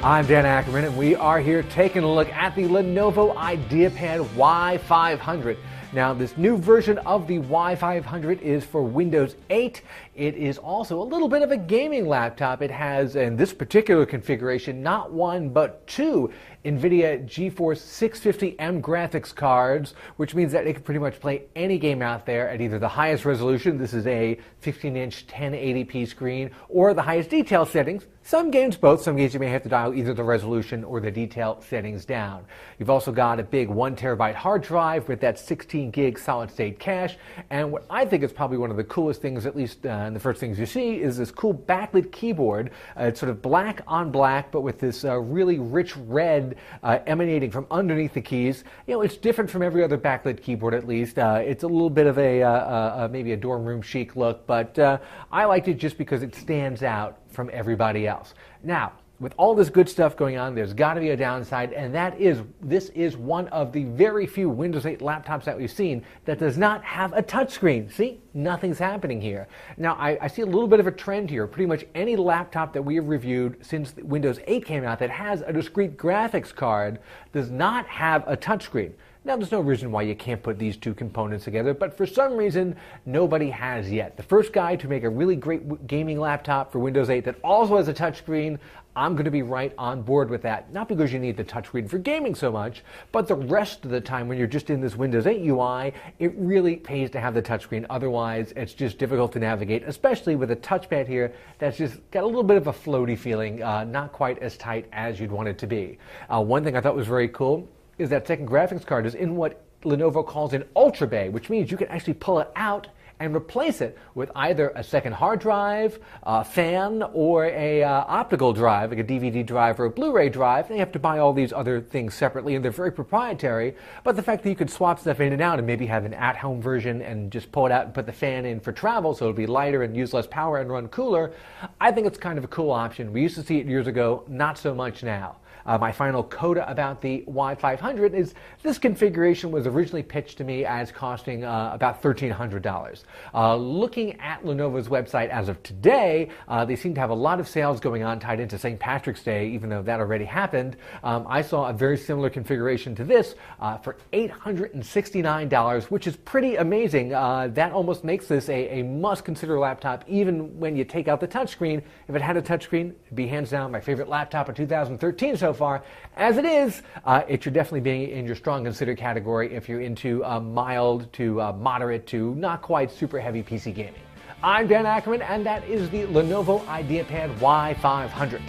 I'm Dan Ackerman, and we are here taking a look at the Lenovo IdeaPad Y500. Now, this new version of the Y500 is for Windows 8. It is also a little bit of a gaming laptop. It has, in this particular configuration, not one but two NVIDIA GeForce 650M graphics cards, which means that it can pretty much play any game out there at either the highest resolution, this is a 15-inch 1080p screen, or the highest detail settings. Some games both. Some games you may have to dial either the resolution or the detail settings down. You've also got a big 1TB hard drive with that 16 gig solid state cache, and what I think is probably one of the coolest things, at least the first things you see, is this cool backlit keyboard. It's sort of black on black, but with this really rich red emanating from underneath the keys. You know, it's different from every other backlit keyboard, at least. It's a little bit of a maybe a dorm room chic look, but I liked it just because it stands out from everybody else. Now, with all this good stuff going on, there's got to be a downside, and that is this is one of the very few Windows 8 laptops that we've seen that does not have a touchscreen. See, nothing's happening here. Now, I see a little bit of a trend here. Pretty much any laptop that we have reviewed since Windows 8 came out that has a discrete graphics card does not have a touchscreen. Now, there's no reason why you can't put these two components together, but for some reason, nobody has yet. The first guy to make a really great gaming laptop for Windows 8 that also has a touchscreen, I'm going to be right on board with that. Not because you need the touchscreen for gaming so much, but the rest of the time when you're just in this Windows 8 UI, it really pays to have the touchscreen. Otherwise, it's just difficult to navigate, especially with a touchpad here that's just got a little bit of a floaty feeling, not quite as tight as you'd want it to be. One thing I thought was very cool is that second graphics card is in what Lenovo calls an Ultra Bay, which means you can actually pull it out and replace it with either a second hard drive, a fan, or a optical drive, like a DVD drive or a Blu-ray drive. They have to buy all these other things separately, and they're very proprietary. But the fact that you could swap stuff in and out and maybe have an at-home version and just pull it out and put the fan in for travel so it'll be lighter and use less power and run cooler, I think it's kind of a cool option. We used to see it years ago, not so much now. My final coda about the Y500 is this configuration was originally pitched to me as costing about $1,300. Looking at Lenovo's website as of today, they seem to have a lot of sales going on tied into St. Patrick's Day, even though that already happened. I saw a very similar configuration to this for $869, which is pretty amazing. That almost makes this a must-consider laptop, even when you take out the touchscreen. If it had a touchscreen, it'd be hands down my favorite laptop of 2013 so far. As it is, it should definitely be in your strong consider category if you're into mild to moderate to not quite super heavy PC gaming. I'm Dan Ackerman, and that is the Lenovo IdeaPad Y500.